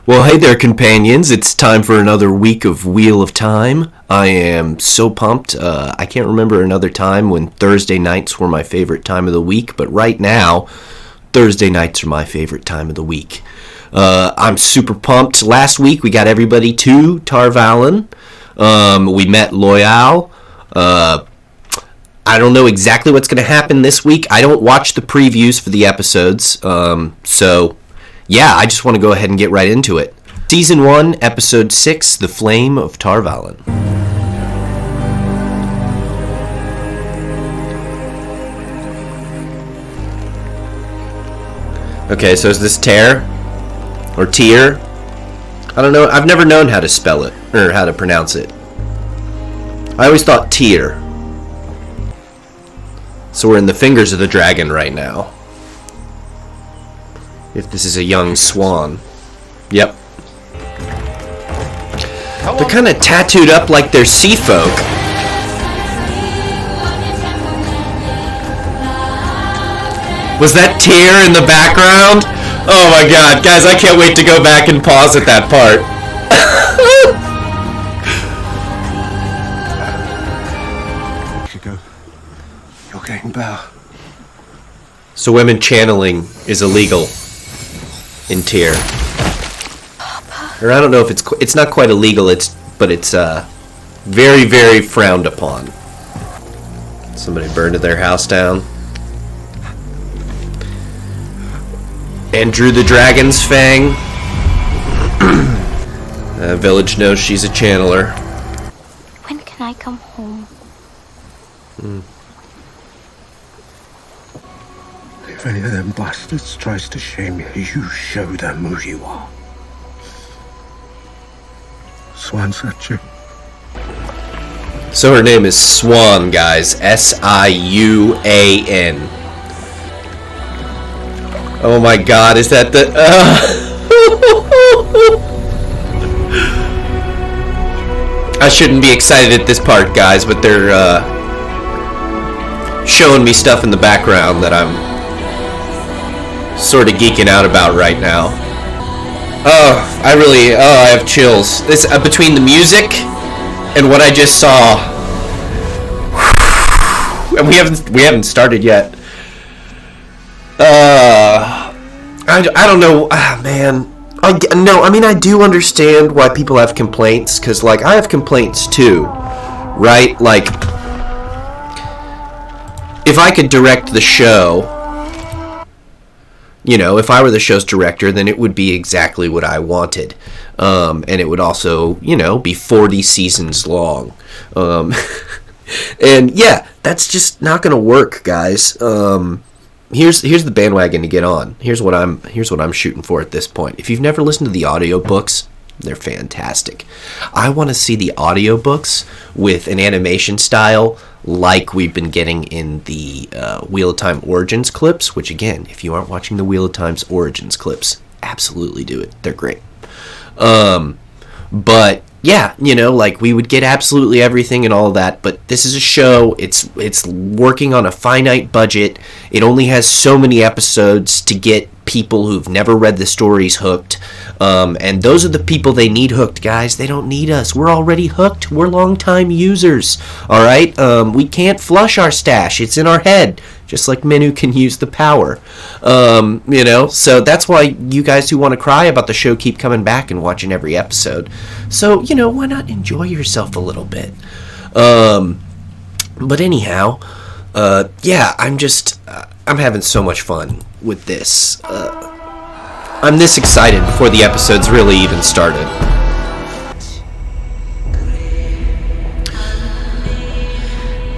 Well, hey there, companions. It's time for another week of Wheel of Time. I am so pumped. I can't remember another time when Thursday nights were my favorite time of the week, but right now, Thursday nights are my favorite time of the week. I'm super pumped. Last week, we got everybody to Tar Valon. We met Loyal. I don't know exactly what's going to happen this week. I don't watch the previews for the episodes, so... yeah, I just want to go ahead and get right into it. Season 1, Episode 6, The Flame of Tar Valon. Okay, so is this Tear? Or Tyr? I don't know. I've never known how to spell it, or how to pronounce it. I always thought Tyr. So we're in the fingers of the dragon right now. If this is a young swan. Yep. They're kind of tattooed up like they're sea folk. Was that Tyr in the background? Oh my god, guys, I can't wait to go back and pause at that part. You're getting better. So women channeling is illegal in Tyr. Or I don't know if it's not quite illegal, but it's very, very frowned upon. Somebody burned their house down. And drew the dragon's fang. Village knows she's a channeler. When can I come home? If any of them bastards tries to shame you, you show them who you are. Swan Sanche. So her name is Siuan, guys. Siuan. Oh my god, is that the... I shouldn't be excited at this part, guys, but they're showing me stuff in the background that I'm sort of geeking out about right now. I have chills. This between the music and what I just saw, and we haven't started yet. I don't know, man. I do understand why people have complaints, because like I have complaints too, right? Like if I could direct the show. You know, if I were the show's director, then it would be exactly what I wanted. And it would also, you know, be 40 seasons long. And yeah, that's just not going to work, guys. Here's the bandwagon to get on. Here's what I'm shooting for at this point. If you've never listened to the audiobooks, they're fantastic. I want to see the audiobooks with an animation style like we've been getting in the Wheel of Time Origins clips, which again, if you aren't watching the Wheel of Time's Origins clips, absolutely do it. They're great. But yeah, you know, like we would get absolutely everything and all of that, but this is a show, it's working on a finite budget. It only has so many episodes to get people who've never read the stories hooked. And those are the people they need hooked, guys. They don't need us. We're already hooked. We're long-time users. All right? We can't flush our stash. It's in our head, just like men who can use the power. You know, so that's why you guys who want to cry about the show keep coming back and watching every episode. So, you know, why not enjoy yourself a little bit? But anyhow, yeah, I'm having so much fun with this. I'm this excited before the episodes really even started.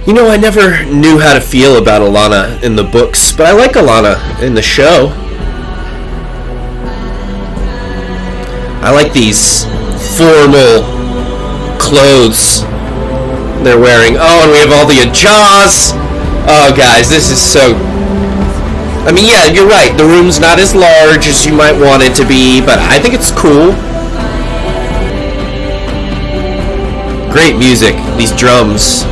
You know, I never knew how to feel about Alana in the books, but I like Alana in the show. I like these formal clothes they're wearing. Oh, and we have all the Ajahs. Oh, guys, this is so... I mean, yeah, you're right. The room's not as large as you might want it to be, but I think it's cool. Great music. These drums.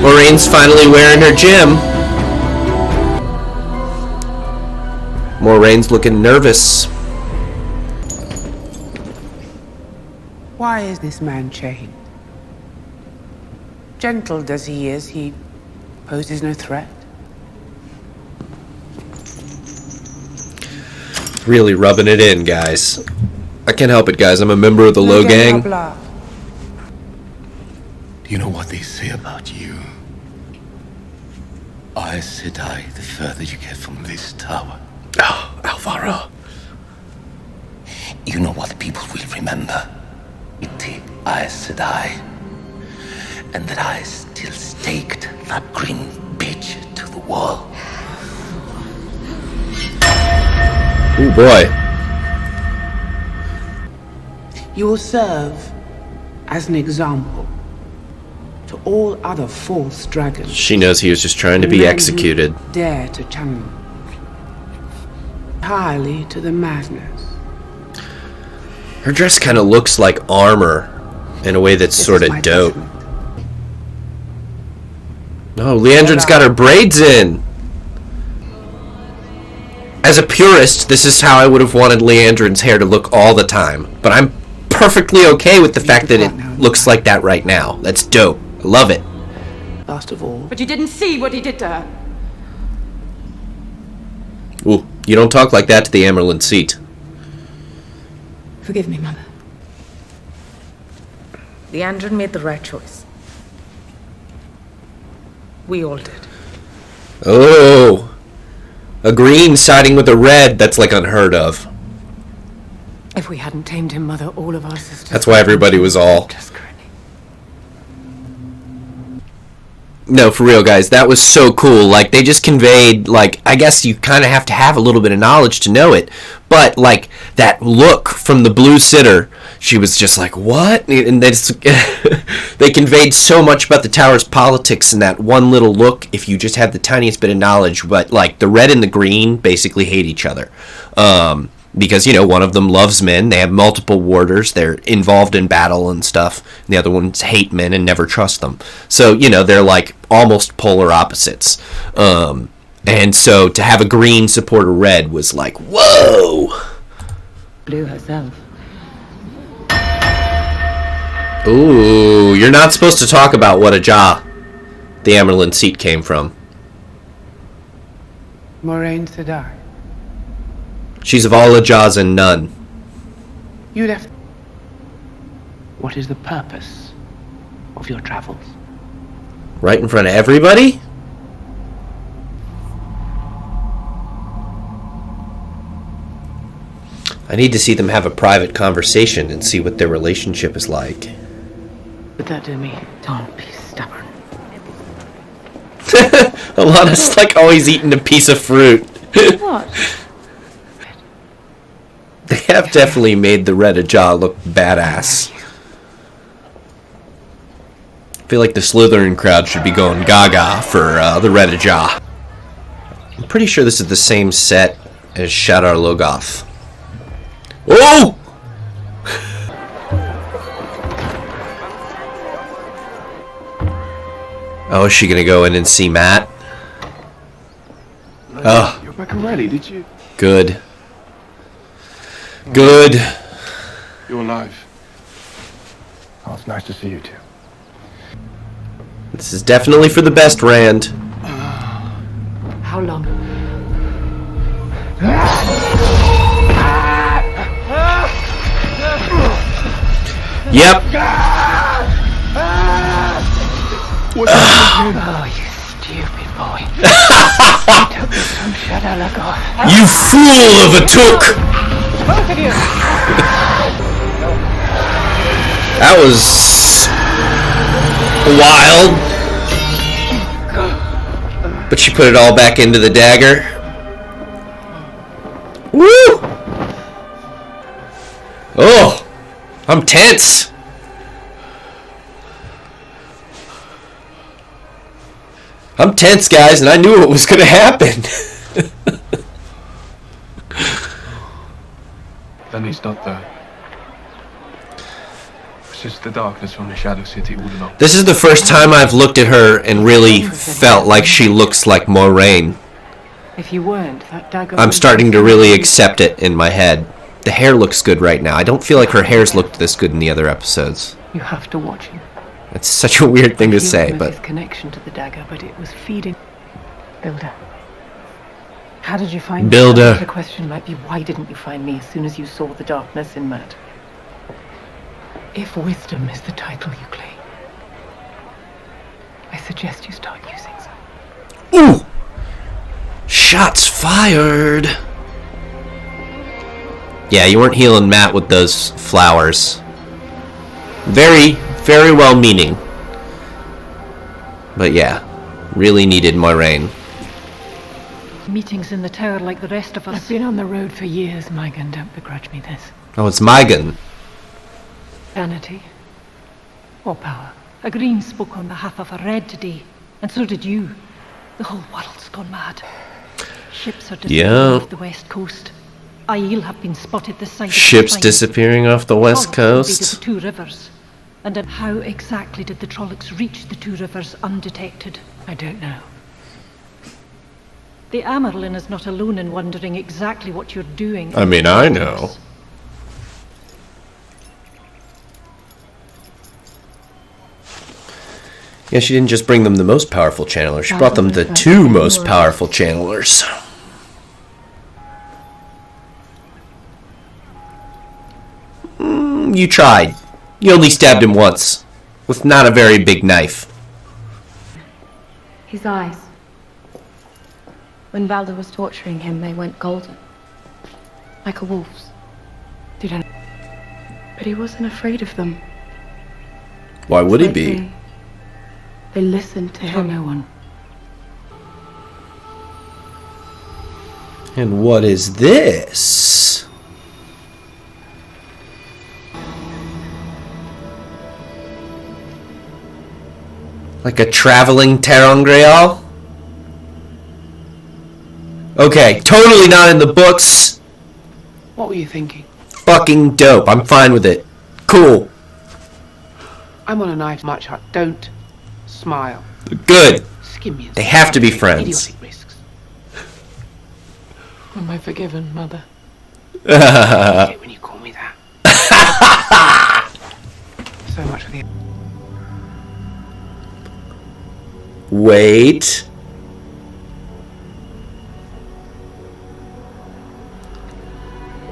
Maureen's finally wearing her gem. Moraine's looking nervous. Why is this man chained? Gentle as he is, he poses no threat. Really rubbing it in, guys. I can't help it, guys. I'm a member of the Low Gang. Do you know what they say about you? Aes Sedai, the further you get from this tower. Oh, Alvaro. You know what people will remember? Iti Aes Sedai. And that I still staked that green bitch to the wall. Oh boy. You will serve as an example to all other false dragons. She knows he was just trying to be Men who executed. Dare to channel entirely to the madness. Her dress kind of looks like armor in a way that's sort of dope. Oh, Leandrin's got her braids in. As a purist, this is how I would have wanted Leandrin's hair to look all the time. But I'm perfectly okay with the fact that it looks like that right now. That's dope. I love it. Last of all. But you didn't see what he did to her. Ooh, you don't talk like that to the Amerlin seat. Forgive me, Mother. Leandrin made the right choice. We all did. Oh. A green siding with a red, that's like unheard of. If we hadn't tamed him, Mother, all of our sisters... That's why everybody was all... No, for real, guys, that was so cool. Like, they just conveyed, like, I guess you kind of have to have a little bit of knowledge to know it. But, like, that look from the Blue Sitter, she was just like, what? And they conveyed so much about the Tower's politics in that one little look, if you just have the tiniest bit of knowledge. But, like, the red and the green basically hate each other. Because, you know, one of them loves men, they have multiple warders, they're involved in battle and stuff, and the other ones hate men and never trust them. So, you know, they're like almost polar opposites. And so to have a green support a red was like, whoa! Blue herself. Ooh, you're not supposed to talk about what Ajah the Amerlin seat came from. Moraine Sedai. She's of all Ajahs and none. You left. What is the purpose of your travels? Right in front of everybody? I need to see them have a private conversation and see what their relationship is like. Would that do me? Don't be stubborn. Alana's like always eating a piece of fruit. What? They have definitely made the Red Ajah look badass. I feel like the Slytherin crowd should be going gaga for the Red Ajah. I'm pretty sure this is the same set as Shadar Logoth. Oh! Oh, is she gonna go in and see Matt? Oh. You're back already, did you? Good. Good. You're alive. Oh, it's nice to see you too. This is definitely for the best, Rand. How long? Yep. Oh, you stupid boy. You took this from Shadar Logoth. You fool of a took! Both of you! That was wild. But she put it all back into the dagger. Woo! Oh, I'm tense. I'm tense, guys, and I knew it was going to happen. Then he's not there. It's just the darkness from the Shadow City all along. This is the first time I've looked at her and really felt like she looks like Moraine. If you weren't, that dagger... I'm starting to really accept it in my head. The hair looks good right now. I don't feel like her hair's looked this good in the other episodes. You have to watch him. It's such a weird thing to say, but... his connection to the dagger, but it was feeding... Builder. How did you find me? Builder. The question might be, why didn't you find me as soon as you saw the darkness in Matt? If wisdom is the title you claim, I suggest you start using some. Ooh! Shots fired! Yeah, you weren't healing Matt with those flowers. Very, very well meaning. But yeah, really needed more rain. Meetings in the tower like the rest of us. I've been on the road for years, Megan. Don't begrudge me this. Oh, it's Megan. Vanity. Or power. A green spoke on behalf of a red today. And so did you. The whole world's gone mad. Ships are disappearing off the west coast. Aiel have been spotted this side of the Ships Pine. disappearing off the west Trollocs coast. invaded the two rivers. And how exactly did the Trollocs reach the two rivers undetected? I don't know. The Amerlin is not alone in wondering exactly what you're doing. I mean, I know. Yeah, she didn't just bring them the most powerful channelers. She brought them the two most powerful channelers. You tried. You only stabbed him once. With not a very big knife. His eyes. When Balder was torturing him, they went golden. Like a wolf's. Did But he wasn't afraid of them. Why would he be? They listened to Tell him. no one. And what is this? Like a traveling ter'angreal? Okay, totally not in the books. What were you thinking? Fucking dope. I'm fine with it. Cool. I'm on a knife march hut. Don't smile. Good. Skimmians. They have to be friends. Idiotic risks. Am I forgiven, Mother? I hate when you call me that. So much for the... Wait.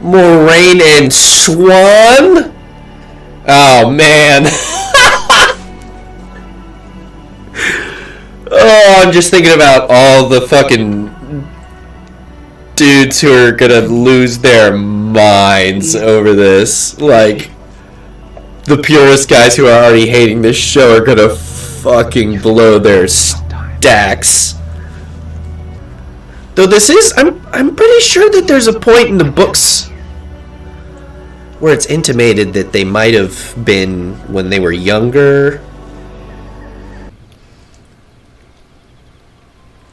Moraine and Swan? Oh, man. Oh, I'm just thinking about all the fucking dudes who are gonna lose their minds over this. Like, the purest guys who are already hating this show are gonna fucking blow their stacks. Though this is, I'm pretty sure that there's a point in the books where it's intimated that they might have been when they were younger.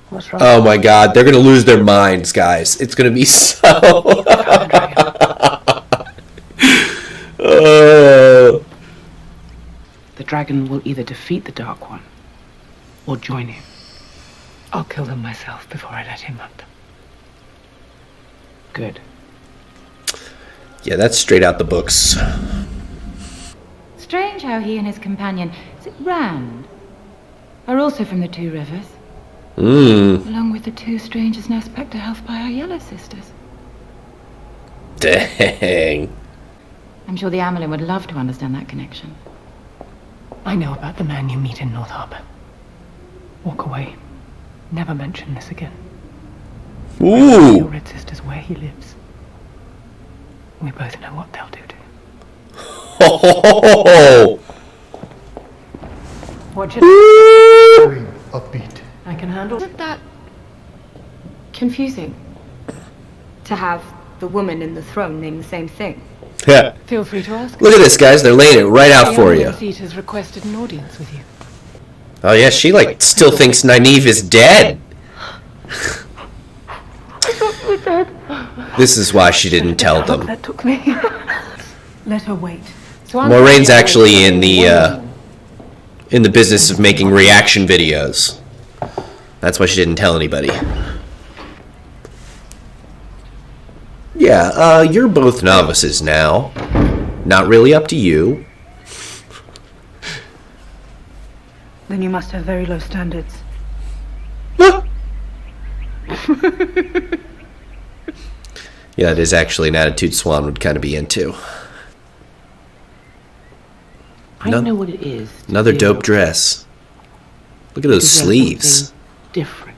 What's wrong? Oh my god, they're gonna lose their minds, guys. It's gonna be so... The dragon will either defeat the Dark One or join him. I'll kill them myself before I let him hunt them. Good. Yeah, that's straight out the books. Strange how he and his companion, is it Rand, are also from the Two Rivers, along with the two strangers now specked to health by our yellow sisters. Dang. I'm sure the Amelin would love to understand that connection. I know about the man you meet in North Harbor. Walk away. Never mention this again. Your Ooh. red sisters where he lives. We both know what they'll do to him. Oh. Watch it. Very upbeat. I can handle it. Isn't that confusing? To have the woman in the throne name the same thing. Yeah. Feel free to ask. Look at this, guys. They're laying it right out for you. Seat has requested an audience with you. Oh yeah, she like still thinks Nynaeve is dead. This is why she didn't tell them. That took me. Let her wait. Moraine's actually in the business of making reaction videos. That's why she didn't tell anybody. Yeah, you're both novices now. Not really up to you. Then you must have very low standards. Yeah, it is actually an attitude Siuan would kind of be into. I know what it is. Another dope dress. Look at those sleeves. Different.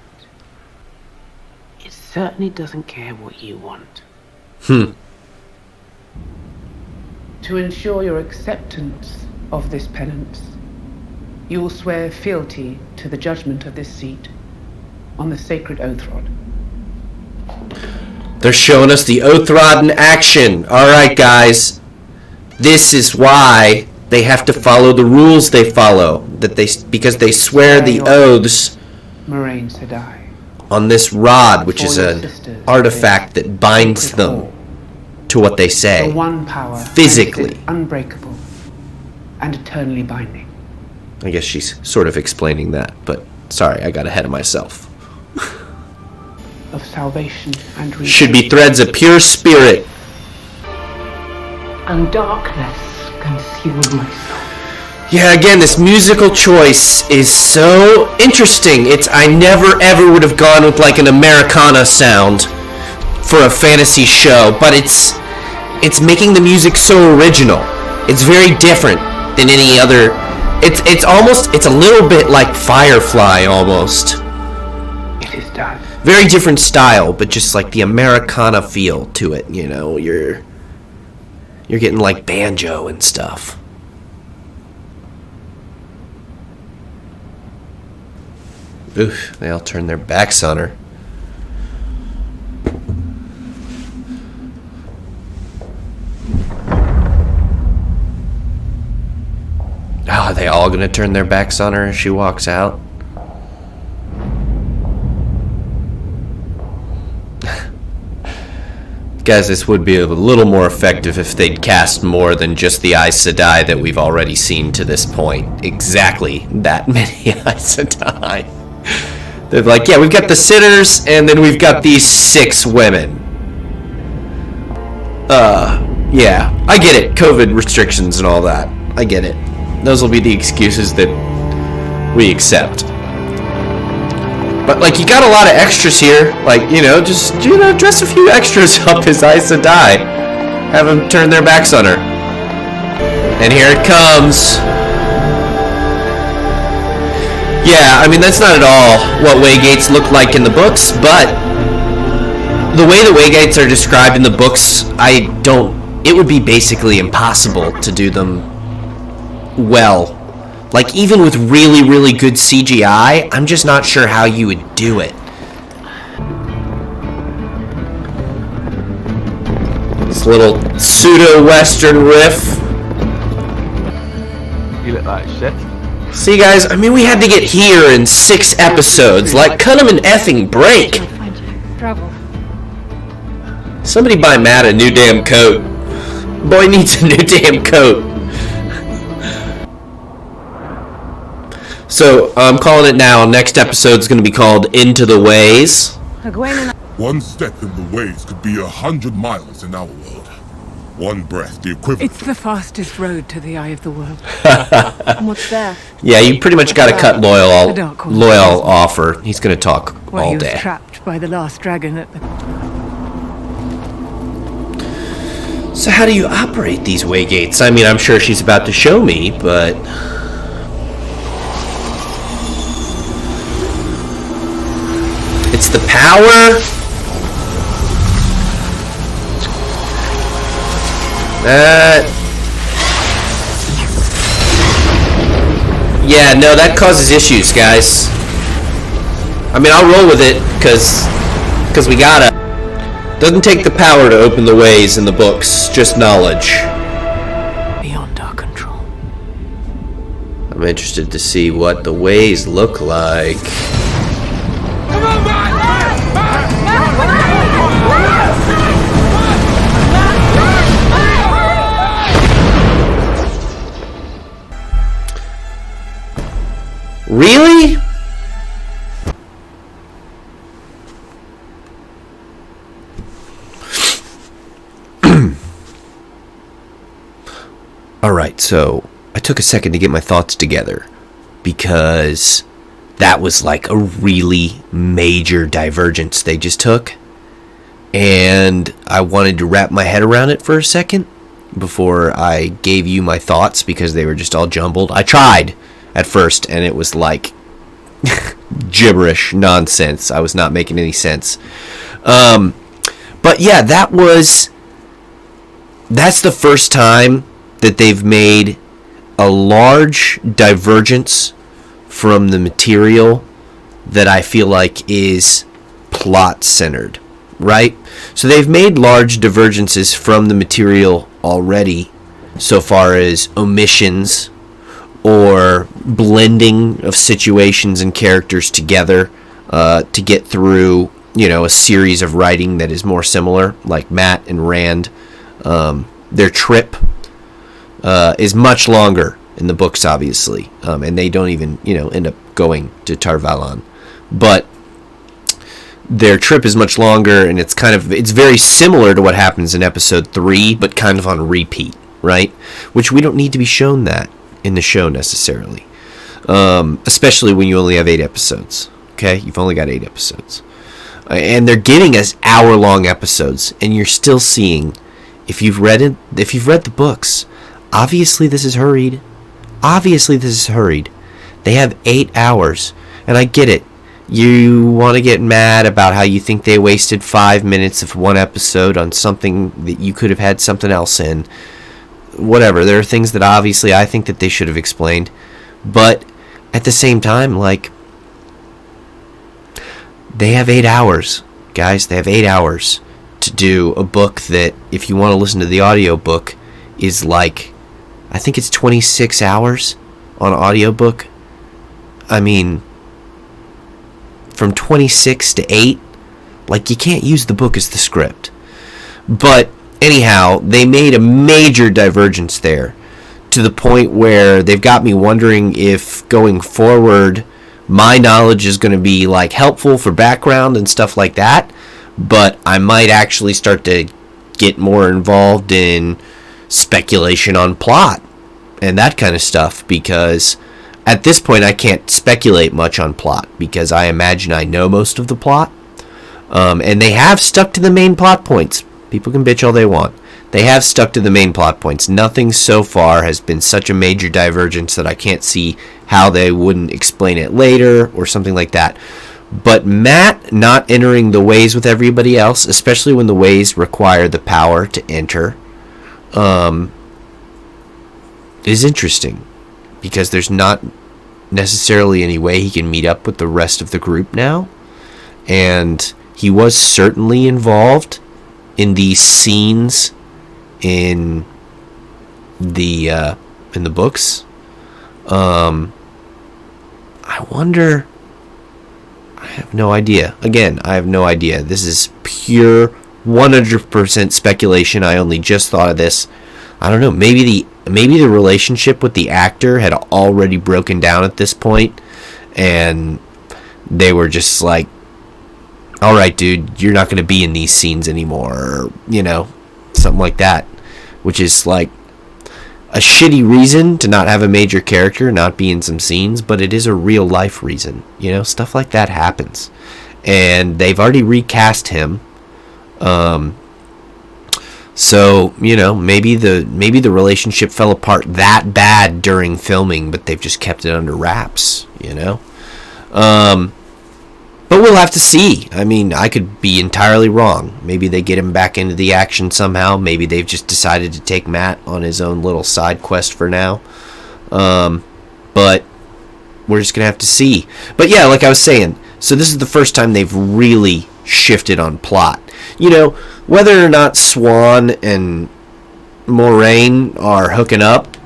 It certainly doesn't care what you want. To ensure your acceptance of this penance, you will swear fealty to the judgment of this seat on the sacred oath rod. They're showing us the oath rod in action. Alright, guys. This is why they have to follow the rules they follow. Because they swear the oaths Moraine Sedai. on this rod, which is an artifact that binds them to what they say. The one power physically. Unbreakable and eternally binding. I guess she's sort of explaining that, but sorry, I got ahead of myself. Of salvation and redemption. Should be threads of pure spirit. And darkness consume my soul. Yeah, again, this musical choice is so interesting. I never ever would have gone with like an Americana sound for a fantasy show, but it's making the music so original. It's very different than any other. It's a little bit like Firefly almost. It is done. Very different style, but just like the Americana feel to it, you know. You're getting like banjo and stuff. Oof, they all turn their backs on her. Are they all gonna turn their backs on her as she walks out? Guys, this would be a little more effective if they'd cast more than just the Aes Sedai that we've already seen to this point. Exactly that many Aes Sedai. They're like, yeah, we've got the sinners, and then we've got these 6 women. Yeah, I get it. COVID restrictions and all that. I get it. Those will be the excuses that we accept. But, like, you got a lot of extras here. Like, just, dress a few extras up as Aes Sedai. Have them turn their backs on her. And here it comes. Yeah, I mean, that's not at all what waygates look like in the books, but the way the waygates are described in the books, it would be basically impossible to do them well. Like, even with really, really good CGI, I'm just not sure how you would do it. This little pseudo-western riff. You look like shit. See, guys, I mean, we had to get here in 6 episodes. Like, cut them an effing break. Travel. Somebody buy Matt a new damn coat. Boy needs a new damn coat. So, I'm calling it now. Next episode's going to be called Into the Ways. One step in the ways could be 100 miles in our world. One breath, the equivalent. It's the fastest road to the eye of the world. And what's there? Yeah, you pretty much got to cut Loyal off, or he's going to talk Well, all he was day. trapped by the last dragon at the... So how do you operate these waygates? I mean, I'm sure she's about to show me, but... It's the power. Yeah, no, that causes issues, guys. I mean, I'll roll with it, because we gotta. Doesn't take the power to open the ways in the books, just knowledge. Beyond our control. I'm interested to see what the ways look like. Really? Alright, so I took a second to get my thoughts together because that was like a really major divergence they just took. And I wanted to wrap my head around it for a second before I gave you my thoughts because they were just all jumbled. I tried at first and it was like gibberish nonsense. I was not making any sense. But yeah, that's the first time that they've made a large divergence from the material that I feel like is plot centered, right? So they've made large divergences from the material already so far as omissions or blending of situations and characters together to get through, a series of writing that is more similar, like Matt and Rand. Their trip is much longer in the books, obviously, and they don't even, end up going to Tar Valon. But their trip is much longer, and it's very similar to what happens in episode 3, but kind of on repeat, right? Which we don't need to be shown that in the show necessarily, especially when you only have 8 episodes. Okay, you've only got 8 episodes, and they're giving us hour-long episodes, and you're still seeing. If you've read the books, obviously this is hurried. They have 8 hours, and I get it. You want to get mad about how you think they wasted 5 minutes of one episode on something that you could have had something else in. Whatever. There are things that obviously I think that they should have explained, but at the same time, like, they have 8 hours, guys. They have 8 hours to do a book that, if you want to listen to the audiobook, is like, I think it's 26 hours on audiobook. I mean, from 26 to 8, like, you can't use the book as the script. But anyhow, they made a major divergence there to the point where they've got me wondering if going forward my knowledge is going to be like helpful for background and stuff like that, but I might actually start to get more involved in speculation on plot and that kind of stuff, because at this point I can't speculate much on plot because I imagine I know most of the plot, and they have stuck to the main plot points. People can bitch all they want. They have stuck to the main plot points. Nothing so far has been such a major divergence that I can't see how they wouldn't explain it later or something like that. But Matt not entering the ways with everybody else, especially when the ways require the power to enter, is interesting, because there's not necessarily any way he can meet up with the rest of the group now. And he was certainly involved in these scenes in the books. I wonder. I have no idea. Again, I have no idea. This is pure 100% speculation. I only just thought of this. I don't know. Maybe the relationship with the actor had already broken down at this point, and they were just like, all right, dude, you're not going to be in these scenes anymore, or, something like that, which is like a shitty reason to not have a major character not be in some scenes, but it is a real life reason. Stuff like that happens, and they've already recast him. So maybe the relationship fell apart that bad during filming, but they've just kept it under wraps. But we'll have to see. I mean, I could be entirely wrong. Maybe they get him back into the action somehow. Maybe they've just decided to take Matt on his own little side quest for now. But we're just going to have to see. But yeah, like I was saying, so this is the first time they've really shifted on plot. Whether or not Siuan and Moraine are hooking up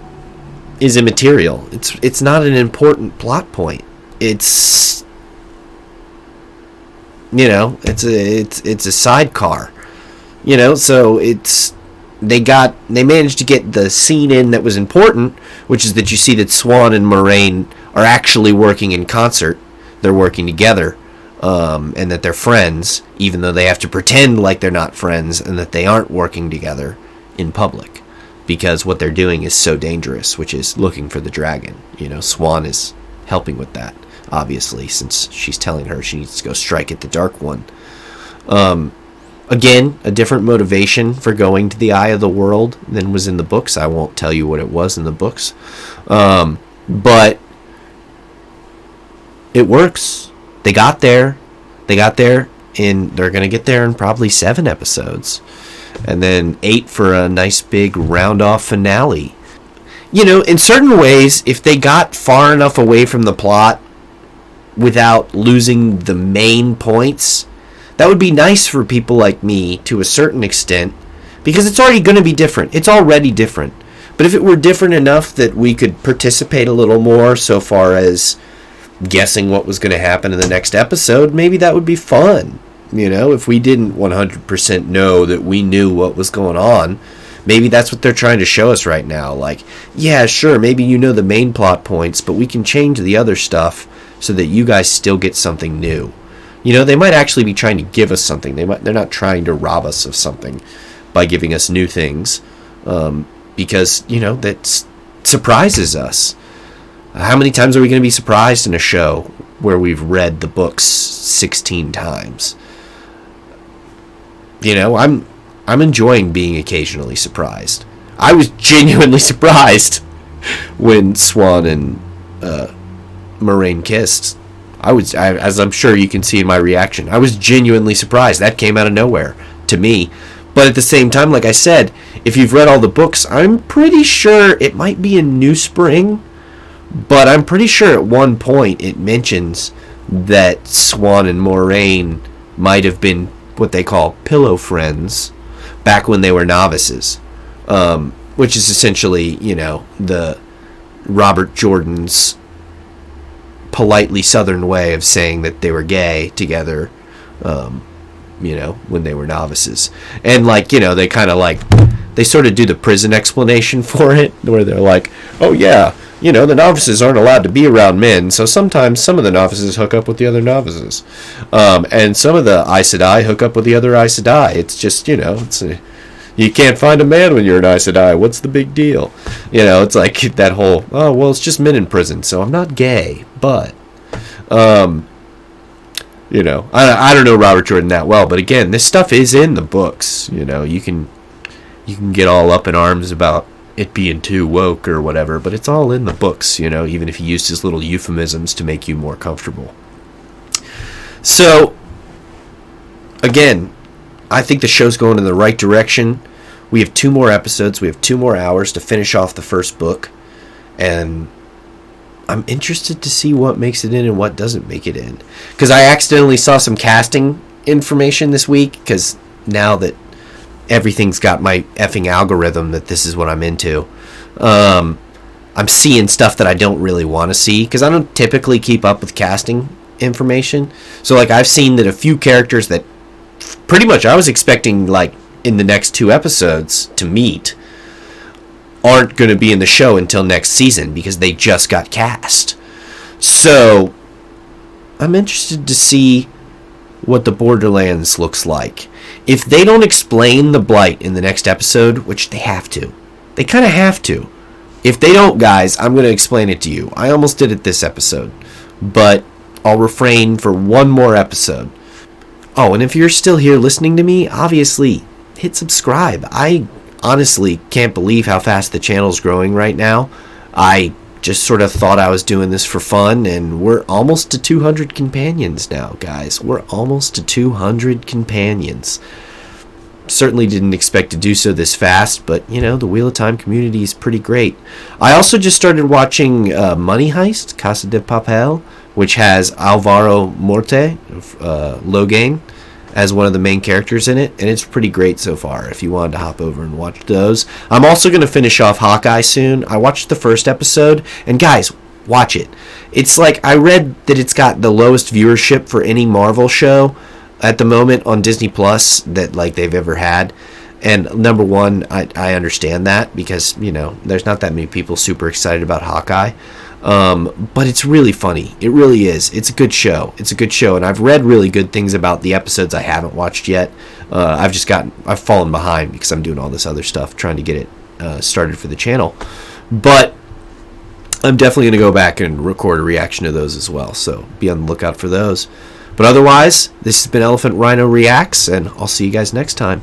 is immaterial. It's not an important plot point. It's it's a sidecar. So they managed to get the scene in that was important, which is that you see that Siuan and Moraine are actually working in concert. They're working together, and that they're friends, even though they have to pretend like they're not friends and that they aren't working together in public. because what they're doing is so dangerous, which is looking for the dragon. Siuan is helping with that, obviously, since she's telling her she needs to go strike at the Dark One. Again, a different motivation for going to the Eye of the World than was in the books. I won't tell you what it was in the books. But it works. They got there, and they're going to get there in probably 7 episodes. And then 8 for a nice big round-off finale. In certain ways, if they got far enough away from the plot without losing the main points, that would be nice for people like me to a certain extent, because it's already going to be different. It's already different. But if it were different enough that we could participate a little more so far as guessing what was going to happen in the next episode, maybe that would be fun. If we didn't 100% know that we knew what was going on, maybe that's what they're trying to show us right now. Like, yeah, sure, maybe you know the main plot points, but we can change the other stuff so that you guys still get something new. They might actually be trying to give us something. They're not trying to rob us of something by giving us new things, because, that surprises us. How many times are we going to be surprised in a show where we've read the books 16 times? I'm enjoying being occasionally surprised. I was genuinely surprised when Siuan and Moiraine kissed. As I'm sure you can see in my reaction, I was genuinely surprised. That came out of nowhere to me. But at the same time, like I said, if you've read all the books, I'm pretty sure it might be in New Spring, but I'm pretty sure at one point it mentions that Siuan and Moiraine might have been what they call pillow friends back when they were novices, which is essentially, the Robert Jordan's politely Southern way of saying that they were gay together, when they were novices. And they kind of they sort of do the prison explanation for it, where they're like, oh yeah, the novices aren't allowed to be around men, so sometimes some of the novices hook up with the other novices, and some of the Aes Sedai hook up with the other Aes Sedai. It's just, you can't find a man when you're an Aes Sedai. What's the big deal? It's like that whole, oh, well, it's just men in prison, so I'm not gay, but, I don't know Robert Jordan that well, but again, this stuff is in the books. You can get all up in arms about it being too woke or whatever, but it's all in the books, even if he used his little euphemisms to make you more comfortable. So, again, I think the show's going in the right direction. We have 2 more episodes. We have 2 more hours to finish off the first book. And I'm interested to see what makes it in and what doesn't make it in. Because I accidentally saw some casting information this week, because now that everything's got my effing algorithm that this is what I'm into, I'm seeing stuff that I don't really want to see, because I don't typically keep up with casting information. So I've seen that a few characters that pretty much I was expecting in the next 2 episodes to meet aren't going to be in the show until next season, because they just got cast. So I'm interested to see what the Borderlands looks like. If they don't explain the Blight in the next episode, which they have to, they kind of have to. If they don't, guys, I'm going to explain it to you. I almost did it this episode, but I'll refrain for one more episode. Oh, and if you're still here listening to me, obviously hit subscribe. I honestly can't believe how fast the channel's growing right now. I just sort of thought I was doing this for fun, and we're almost to 200 companions now, guys. We're almost to 200 companions. Certainly didn't expect to do so this fast, but, the Wheel of Time community is pretty great. I also just started watching Money Heist, Casa de Papel, which has Alvaro Morte, Logain, as one of the main characters in it, and it's pretty great so far if you wanted to hop over and watch those. I'm also going to finish off Hawkeye soon. I watched the first episode, and guys, watch it. It's I read that it's got the lowest viewership for any Marvel show at the moment on Disney Plus that they've ever had. And number one, I understand that, because there's not that many people super excited about Hawkeye. But it's really funny. It really is. It's a good show. And I've read really good things about the episodes I haven't watched yet. I've fallen behind because I'm doing all this other stuff, trying to get it started for the channel. But I'm definitely going to go back and record a reaction to those as well, so be on the lookout for those. But otherwise, this has been Elephant Rhino Reacts, and I'll see you guys next time.